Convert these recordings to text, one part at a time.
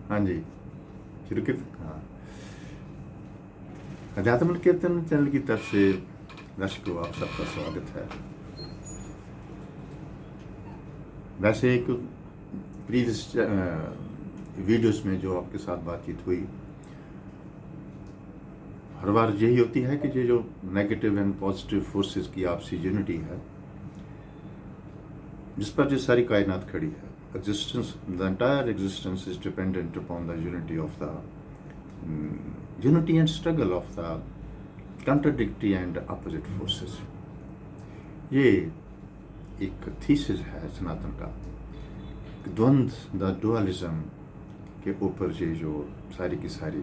हाँ जी, शुरू कर। हाँ, अध्यात्म कीर्तन चैनल की तरफ से दर्शकों आप सबका स्वागत है। वैसे एक प्रीवियस वीडियोस में जो आपके साथ बातचीत हुई, हर बार यही होती है कि ये जो नेगेटिव एंड पॉजिटिव फोर्सेस की आपसी यूनिटी है, जिस पर ये सारी कायनात खड़ी है। Existence, the entire existence is dependent upon the unity of the unity and struggle of the contradictory and opposite forces। ये एक थीसिस है सनातन का, द्वंद्व, द डुअलिज्म के ऊपर ये जो सारी की सारी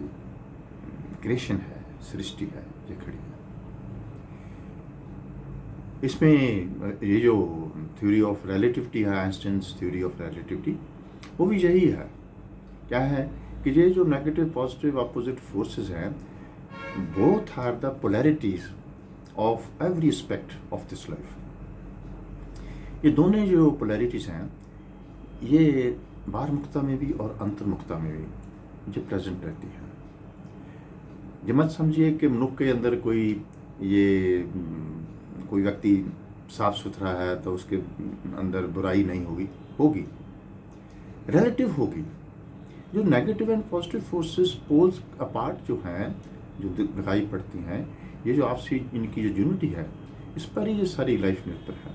क्रिएशन है, सृष्टि है, ये खड़ी है। इसमें ये जो थ्योरी ऑफ रिलेटिविटी है, आइंस्टाइन्स थ्योरी ऑफ रिलेटिविटी, वो भी यही है। क्या है कि ये जो नेगेटिव पॉजिटिव अपोजिट फोर्सेस हैं, both are the polarities of every aspect of this life. ये दोनों जो पोलैरिटीज हैं, ये बाहरमुखता में भी और अंतर्मुखता में भी जो प्रेजेंट रहती है। ये मत समझिए कि मनुष्य के अंदर कोई व्यक्ति साफ सुथरा है तो उसके अंदर बुराई नहीं होगी, होगी, रिलेटिव होगी। जो negative and positive forces poles apart जो हैं, जो दिखाई पड़ती हैं, ये जो आपसी इनकी जो यूनिटी है, इस पर ही ये सारी लाइफ निर्भर है।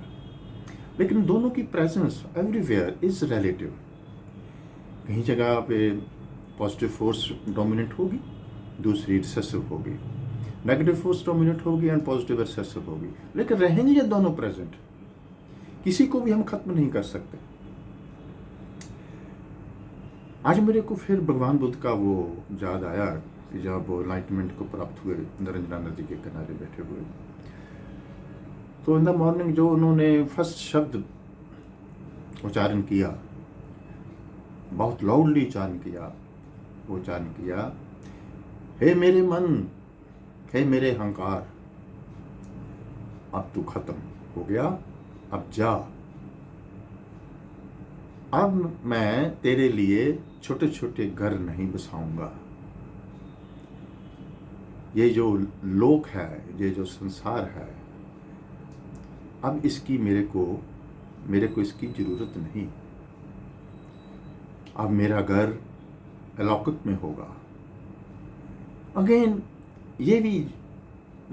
लेकिन दोनों की प्रेजेंस एवरीवेयर इज रिलेटिव। कहीं जगह पे पॉजिटिव फोर्स डोमिनेंट होगी, दूसरी रिसेसिव होगी, नेगेटिव फोर्स डोमिनेंट होगी एंड पॉजिटिव रिसेसिव होगी, लेकिन रहेंगे ये दोनों प्रेजेंट। किसी को भी हम खत्म नहीं कर सकते। आज मेरे को फिर भगवान बुद्ध का वो याद आया कि जब वो एनलाइटमेंट को प्राप्त हुए, नरेंद्र नदी के किनारे बैठे हुए, तो इन द मॉर्निंग जो उन्होंने फर्स्ट शब्द उच्चारण किया, बहुत लाउडली उच्चारण किया, वो उच्चारण किया, हे मेरे मन, हे मेरे अहंकार, अब तू खत्म हो गया, अब जा। अब मैं तेरे लिए छोटे छोटे घर नहीं बसाऊंगा। ये जो लोक है, ये जो संसार है, अब इसकी मेरे को इसकी जरूरत नहीं। अब मेरा घर अलौकिक में होगा। अगेन, ये भी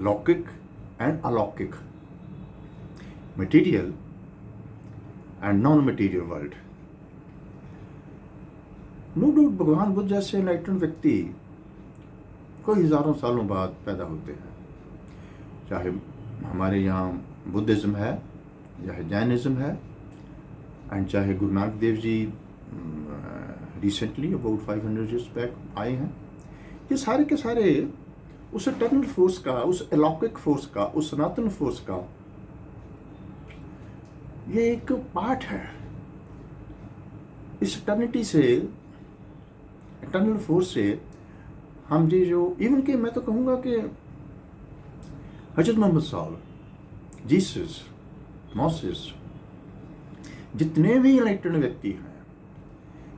लौकिक एंड अलौकिक, material and non material world. No doubt Bhagwan Buddha जैसे एनलाइटेंड व्यक्ति कोई हजारों सालों बाद पैदा होते हैं। चाहे हमारे यहाँ बुद्धिज्म है, चाहे जैनिज्म है, एंड चाहे Guru Nanak Dev ji recently about 500 years back आए हैं। ये सारे के सारे उस इटर्नल फोर्स का, उस अलौकिक फोर्स का, उस सनातन फोर्स का ये एक पार्ट है। इस इटर्निटी से, इटर्नल फोर्स से हम ये जो इवन के मैं तो कहूँगा कि हजरत मोहम्मद साहब, जीसस, मोसेस, जितने भी एनलाइटेंड व्यक्ति हैं,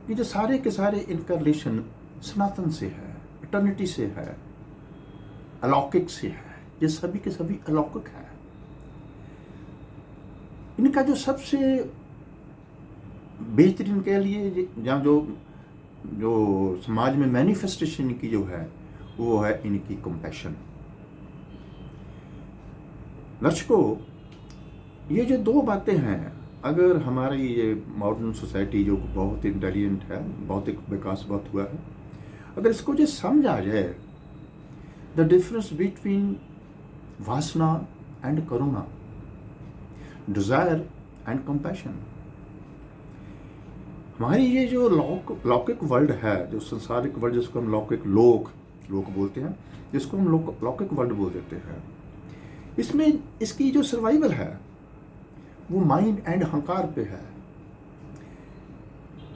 ये जो सारे के सारे इनका रिलेशन सनातन से है, इटर्निटी से है, अलौकिक से है। ये सभी के सभी अलौकिक है। इनका जो सबसे बेहतरीन कह लिए, जहाँ जो समाज में मैनिफेस्टेशन की जो है, वो है इनकी कंपैशन। दर्शकों, ये जो दो बातें हैं, अगर हमारी ये मॉडर्न सोसाइटी जो बहुत इंटेलिजेंट है, भौतिक विकास बहुत हुआ है, अगर इसको जो समझ आ जाए, द डिफरेंस बिटवीन वासना and Karuna, desire and compassion. हमारी ये जो लौकिक वर्ल्ड है, जो संसारिक वर्ल्ड, जिसको हम लौकिक लोक बोलते हैं, जिसको हम लौकिक वर्ल्ड बोल देते हैं, इसमें इसकी जो सर्वाइवल है वो माइंड एंड अहंकार पे है।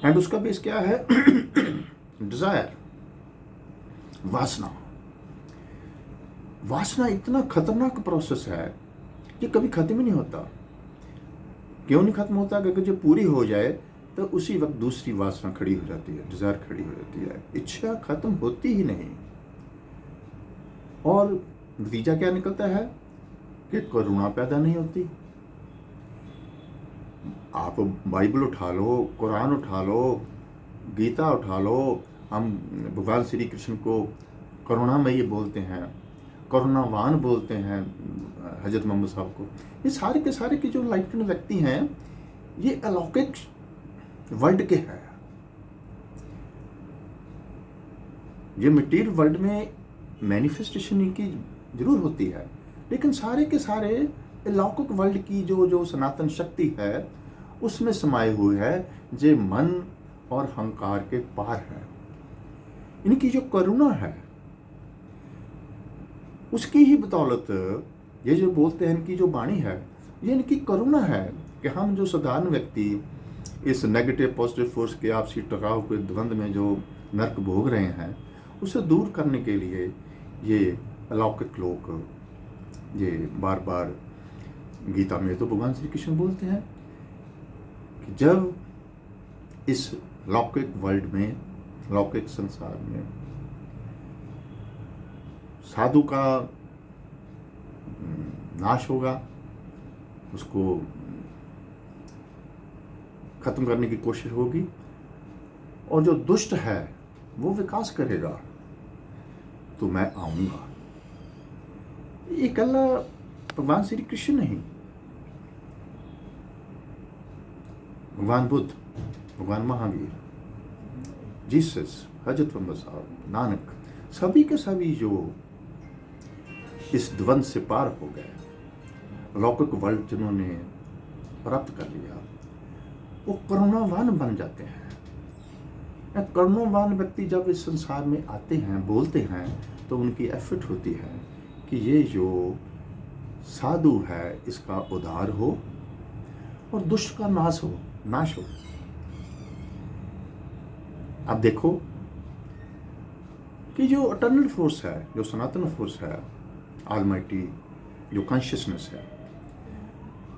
एंड उसका बेस क्या है? डिजायर, वासना। वासना इतना खतरनाक प्रोसेस है कि कभी खत्म ही नहीं होता। क्यों नहीं खत्म होता? क्योंकि जब पूरी हो जाए तो उसी वक्त दूसरी वासना खड़ी हो जाती है, डिज़ायर खड़ी हो जाती है, इच्छा खत्म होती ही नहीं। और नतीजा क्या निकलता है कि करुणा पैदा नहीं होती। आप बाइबल उठा लो, कुरान उठा लो, गीता उठा लो, हम भगवान श्री कृष्ण को करुणामयी बोलते हैं, करुणावान बोलते हैं हजरत मोहम्मद साहब को। ये सारे के सारे के जो लाइटन व्यक्ति हैं, ये अलौकिक वर्ल्ड के हैं। ये मटीरियल वर्ल्ड में मैनिफेस्टेशन इनकी जरूर होती है, लेकिन सारे के सारे अलौकिक वर्ल्ड की जो सनातन शक्ति है, उसमें समाये हुए है, जो मन और अहंकार के पार है। इनकी जो करुणा है, उसकी ही बदौलत ये जो बोलते हैं, इनकी जो वाणी है, ये इनकी करुणा है कि हम जो साधारण व्यक्ति इस नेगेटिव पॉजिटिव फोर्स के आपसी टकराव के द्वंद में जो नर्क भोग रहे हैं, उसे दूर करने के लिए ये अलौकिक लोग, ये बार बार गीता में तो भगवान श्री कृष्ण बोलते हैं कि जब इस लौकिक वर्ल्ड में, लौकिक संसार में साधु का नाश होगा, उसको खत्म करने की कोशिश होगी, और जो दुष्ट है वो विकास करेगा, तो मैं आऊंगा। ये कल्ला भगवान श्री कृष्ण नहीं, भगवान बुद्ध, भगवान महावीर, जीसस, हजरत मोहम्मद साहब, नानक, सभी के सभी जो इस द्वंद से पार हो गए, लौकिक वर्ल्ड जिन्होंने प्राप्त कर लिया, वो करुणावान बन जाते हैं। करुणावान व्यक्ति जब इस संसार में आते हैं, बोलते हैं, तो उनकी एफर्ट होती है कि ये जो साधु है इसका उद्धार हो और दुष्ट का नाश हो। अब देखो कि जो इटर्नल फोर्स है, जो सनातन फोर्स है, ऑलमाइटी जो कॉन्शियसनेस है,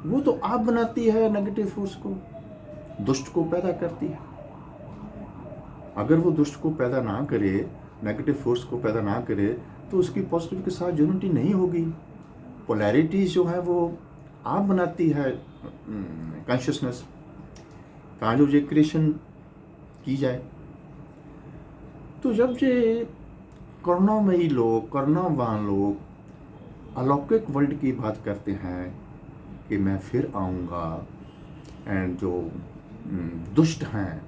वो तो आप बनाती है नेगेटिव फोर्स को, दुष्ट को पैदा करती है। अगर वो दुष्ट को पैदा ना करे, नेगेटिव फोर्स को पैदा ना करे, तो उसकी पॉजिटिव के साथ यूनिटी नहीं होगी। पोलैरिटीज जो है वो आप बनाती है कॉन्शियसनेस, कहाँ जो ये क्रिएशन की जाए। तो जब ये करुणामयी लोग, करुणावान लोग अलौकिक वर्ल्ड की बात करते हैं कि मैं फिर आऊँगा, एंड जो दुष्ट हैं,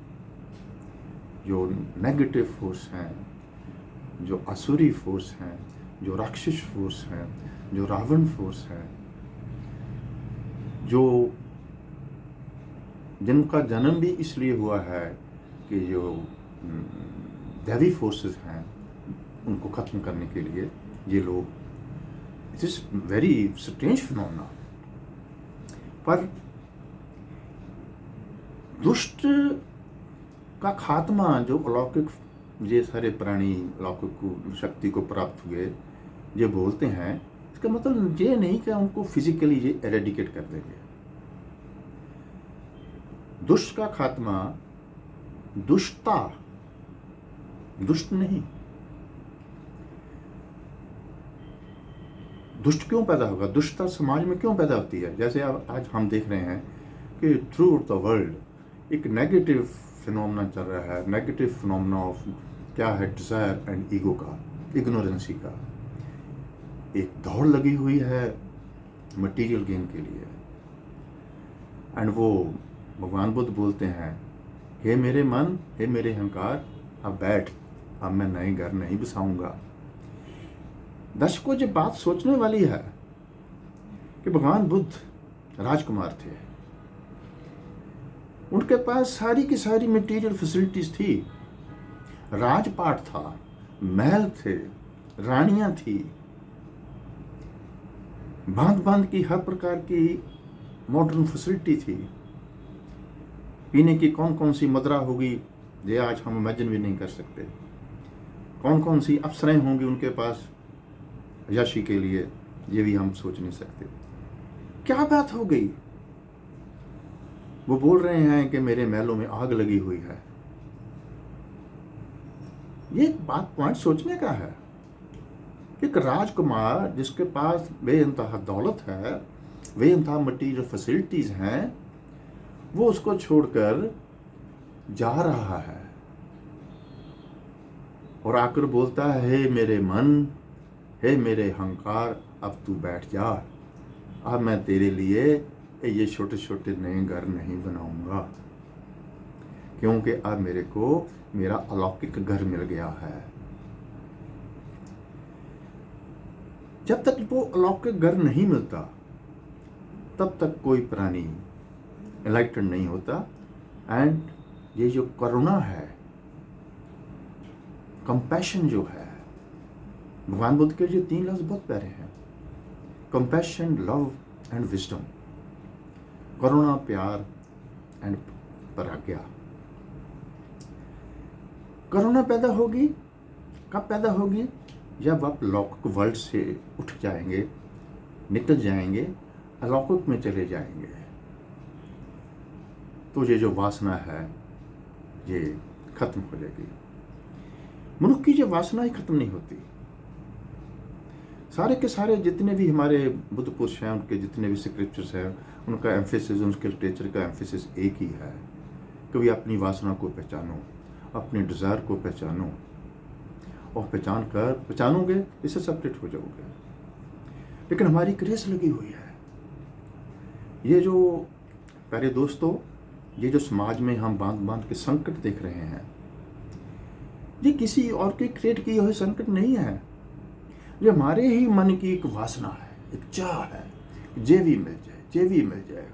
जो नेगेटिव फोर्स हैं, जो असुरी फोर्स हैं, जो राक्षस फोर्स हैं, जो रावण फोर्स है, जो जिनका जन्म भी इसलिए हुआ है कि जो दैवी फोर्सेस हैं, उनको ख़त्म करने के लिए ये लोग, it is very strange phenomena. पर दुष्ट का खात्मा, जो अलौकिक, ये सारे प्राणी अलौकिक शक्ति को प्राप्त हुए, ये बोलते हैं, इसका मतलब ये नहीं कि उनको फिजिकली ये एरेडिकेट कर देंगे। दुष्ट का खात्मा, दुष्टता, दुष्ट नहीं। दुष्ट क्यों पैदा होगा? दुष्टता समाज में क्यों पैदा होती है? जैसे आज हम देख रहे हैं कि थ्रू द वर्ल्ड एक नेगेटिव फिनोमेना चल रहा है, नेगेटिव फिनोमेना ऑफ क्या है, डिज़ायर एंड ईगो का, इग्नोरेंसी का। एक दौड़ लगी हुई है मटेरियल गेन के लिए, एंड वो भगवान बुद्ध बोलते हैं, हे मेरे मन, हे मेरे अहंकार, अब बैठ, अब मैं नए घर नहीं बसाऊंगा। दर्शकों, जो बात सोचने वाली है कि भगवान बुद्ध राजकुमार थे, उनके पास सारी की सारी मटेरियल फैसिलिटीज थी, राजपाट था, महल थे, रानियां थी, भांत भांत की हर प्रकार की मॉडर्न फैसिलिटी थी। पीने की कौन कौन सी मदरा होगी, ये आज हम इमेजिन भी नहीं कर सकते। कौन कौन सी अप्सराएं होंगी उनके पास यशी के लिए, ये भी हम सोच नहीं सकते। क्या बात हो गई? वो बोल रहे हैं कि मेरे महलों में आग लगी हुई है। ये बात पॉइंट सोचने का है। एक राजकुमार जिसके पास बेइंतहा दौलत है, बेइंतहा मटीरियल फैसिलिटीज हैं, वो उसको छोड़कर जा रहा है और आकर बोलता है, हे मेरे मन, हे मेरे अहंकार, अब तू बैठ जा। अब मैं तेरे लिए ये छोटे छोटे नए घर नहीं बनाऊंगा, क्योंकि अब मेरे को मेरा अलौकिक घर मिल गया है। जब तक वो अलौकिक घर नहीं मिलता तब तक कोई प्राणी एनलाइटन नहीं होता। एंड ये जो करुणा है, कंपैशन जो है, भगवान बुद्ध के जो 3 लफ्ज बहुत प्यारे हैं, कंपैशन, लव एंड विजडम। करुणा, प्यार एंड प्रज्ञा। करुणा पैदा होगी, कब पैदा होगी? जब आप लौकिक वर्ल्ड से उठ जाएंगे, निकल जाएंगे, अलौकिक में चले जाएंगे, तो ये जो वासना है ये खत्म हो जाएगी। मनुष्य की जो वासना ही खत्म नहीं होती। सारे के सारे जितने भी हमारे बुद्ध पुरुष हैं, उनके जितने भी स्क्रिप्चर्स हैं, उनका एम्फेसिस, उनके लिटरेचर का एम्फेसिस एक ही है, कभी अपनी वासना को पहचानो, अपने डिज़ायर को पहचानो, और पहचानोगे इससे सेपरेट हो जाओगे। लेकिन हमारी क्रेज लगी हुई है। ये जो प्यारे दोस्तों, ये जो समाज में हम बांध बांध के संकट देख रहे हैं, ये किसी और के क्रिएट किए हुए संकट नहीं है। ये हमारे ही मन की एक वासना है, एक चाह है, जे भी मिल जाए, जे भी मिल जाए।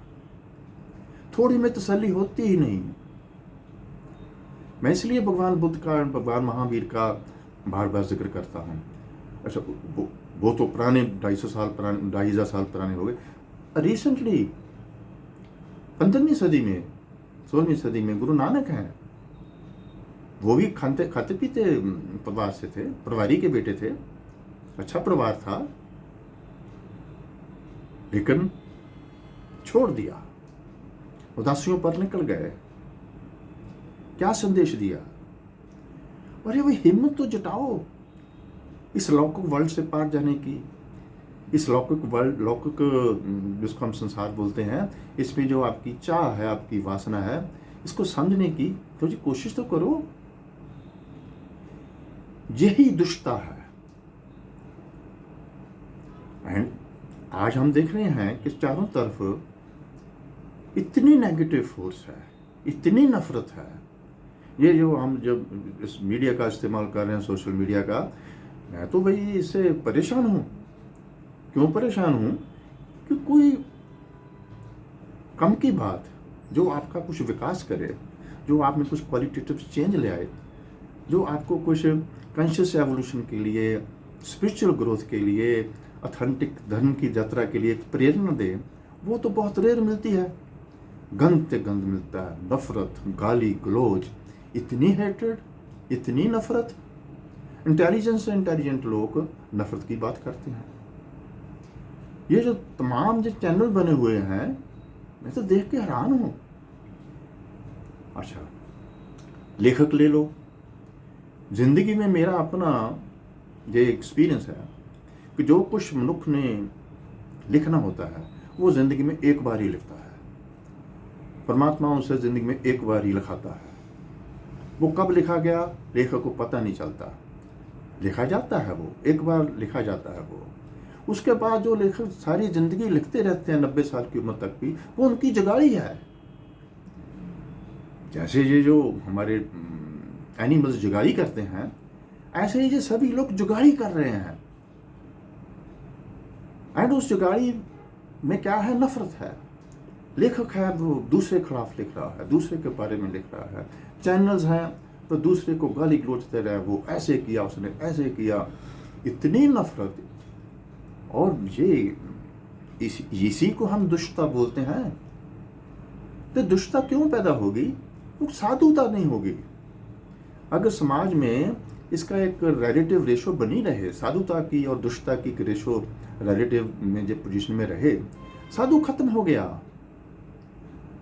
थोड़ी में तसल्ली होती ही नहीं। मैं इसलिए भगवान बुद्ध का, भगवान महावीर का बार बार जिक्र करता हूँ। अच्छा, वो तो पुराने 2,500 साल पुराने हो गए। रिसेंटली 15वीं सदी में, 16वीं सदी में गुरु नानक हैं। वो भी खाते पीते परिवार से थे, परिवारी के बेटे थे, अच्छा परिवार था, लेकिन छोड़ दिया, उदासियों पर निकल गए। क्या संदेश दिया? अरे वो हिम्मत तो जुटाओ इस लौकिक वर्ल्ड से पार जाने की। इस लौकिक वर्ल्ड, लौकिक जिसको हम संसार बोलते हैं, इसमें जो आपकी चाह है, आपकी वासना है, इसको समझने की थोड़ी कोशिश तो करो। यही दुष्टता है। एंड आज हम देख रहे हैं कि चारों तरफ इतनी नेगेटिव फोर्स है, इतनी नफरत है। ये जो हम जब इस मीडिया का इस्तेमाल कर रहे हैं, सोशल मीडिया का, मैं तो भाई इससे परेशान हूँ। क्यों परेशान हूँ? कि कोई कम की बात जो आपका कुछ विकास करे, जो आप में कुछ क्वालिटेटिव चेंज ले आए, जो आपको कुछ कॉन्शियस एवोल्यूशन के लिए, स्पिरिचुअल ग्रोथ के लिए, ऑथेंटिक धर्म की यात्रा के लिए प्रेरणा दे, वो तो बहुत रेयर मिलती है। गंद से गंद मिलता है, नफरत, गाली गलौज, इतनी हेट्रेड, इतनी नफरत। इंटेलिजेंस से इंटेलिजेंट लोग नफरत की बात करते हैं। ये जो तमाम जो चैनल बने हुए हैं, मैं तो देख के हैरान हूं। अच्छा, लेखक ले लो। जिंदगी में मेरा अपना ये एक्सपीरियंस है कि जो कुछ मनुष्य ने लिखना होता है वो जिंदगी में एक बार ही लिखता है। परमात्मा उसे जिंदगी में एक बार ही लिखाता है। वो कब लिखा गया लेखक को पता नहीं चलता। लिखा जाता है, वो एक बार लिखा जाता है। वो उसके बाद जो लेखक सारी जिंदगी लिखते रहते हैं 90 साल की उम्र तक भी, वो उनकी जगाड़ी है। जैसे ये जो हमारे एनिमल्स जुगाड़ी करते हैं, ऐसे ही ये सभी लोग जुगाड़ी कर रहे हैं। एंड उस जुगाड़ी में क्या है? नफरत है। लेखक है वो दूसरे के खिलाफ लिख रहा है, दूसरे के बारे में लिख रहा है। चैनल्स हैं तो दूसरे को गाली गलौजते रहे, वो ऐसे किया, उसने ऐसे किया, इतनी नफरत। और ये इसी को हम दुष्टता बोलते हैं। तो दुष्टता क्यों पैदा होगी? वो साधुता नहीं होगी। अगर समाज में इसका एक रिलेटिव रेशो बनी रहे, साधुता की और दुष्टता की रेशो रिलेटिव में जो पोजीशन में रहे, साधु खत्म हो गया।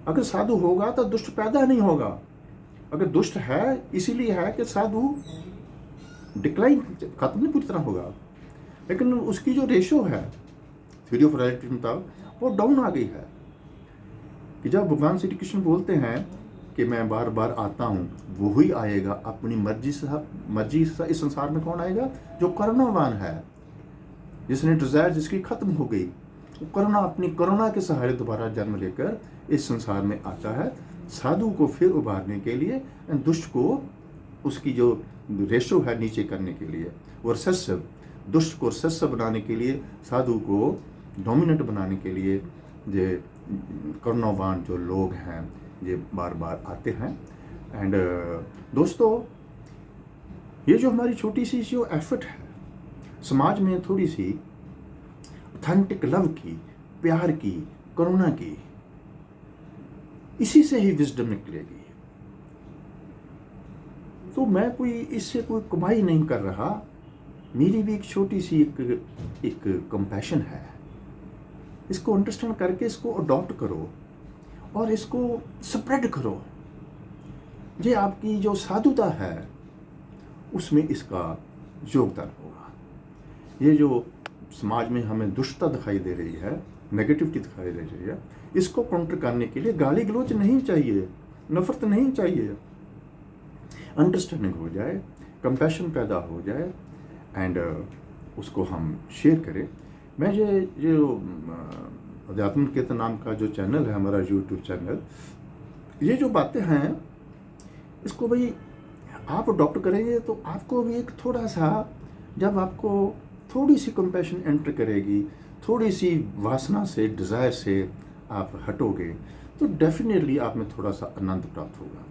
अगर साधु होगा तो दुष्ट पैदा नहीं होगा। अगर दुष्ट है इसीलिए है कि साधु डिक्लाइन खत्म नहीं पूरी तरह होगा, लेकिन उसकी जो रेशो है थ्योरी ऑफ रिलेटिविटी मुताबिक वो डाउन आ गई है। कि जब भगवान श्री कृष्ण बोलते हैं कि मैं बार बार आता हूँ, वो ही आएगा अपनी मर्जी से। इस संसार में कौन आएगा? जो करुणावान है, जिसने डिजायर जिसकी खत्म हो गई, वो करुणा अपनी करुणा के सहारे दोबारा जन्म लेकर इस संसार में आता है, साधु को फिर उभारने के लिए, दुष्ट को उसकी जो रेशो है नीचे करने के लिए, और सस्य दुष्ट को सस्य बनाने के लिए, साधु को डोमिनेंट बनाने के लिए ये करुणावान जो लोग हैं ये बार बार आते हैं। एंड दोस्तों, ये जो हमारी छोटी सी जो एफर्ट है समाज में थोड़ी सी ऑथेंटिक लव की, प्यार की, करुणा की, इसी से ही विजडम निकलेगी। तो मैं कोई इससे कोई कमाई नहीं कर रहा, मेरी भी एक छोटी सी एक कंपैशन है। इसको अंडरस्टैंड करके इसको अडॉप्ट करो और इसको स्प्रेड करो। ये आपकी जो साधुता है उसमें इसका योगदान होगा। ये जो समाज में हमें दुष्टता दिखाई दे रही है, नेगेटिविटी दिखाई दे रही है, इसको काउंटर करने के लिए गाली गलौज नहीं चाहिए, नफरत नहीं चाहिए, अंडरस्टैंडिंग हो जाए, कंपैशन पैदा हो जाए एंड उसको हम शेयर करें। मैं ये जो अध्यात्म निकेतन नाम का जो चैनल है हमारा यूट्यूब चैनल, ये जो बातें हैं इसको भाई आप अडॉप्ट करेंगे तो आपको भी एक थोड़ा सा, जब आपको थोड़ी सी कंपैशन एंटर करेगी, थोड़ी सी वासना से, डिज़ायर से आप हटोगे, तो डेफिनेटली आप में थोड़ा सा आनंद प्राप्त होगा।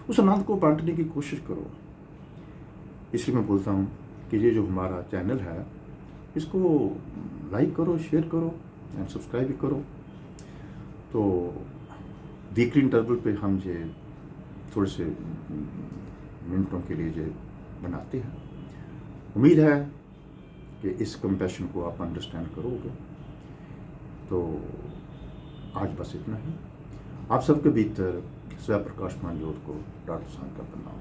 उस आनंद को बांटने की कोशिश करो। इसलिए मैं बोलता हूँ कि ये जो हमारा चैनल है इसको लाइक करो, शेयर करो एंड सब्सक्राइब भी करो। तो वीकली इंटरवल पे हम ये थोड़े से मिनटों के लिए ये बनाते हैं। उम्मीद है कि इस कंपैशन को आप अंडरस्टैंड करोगे। तो आज बस इतना ही। आप सबके भीतर स्वयं प्रकाशमान ज्योत को डॉक्टर का प्रणाम।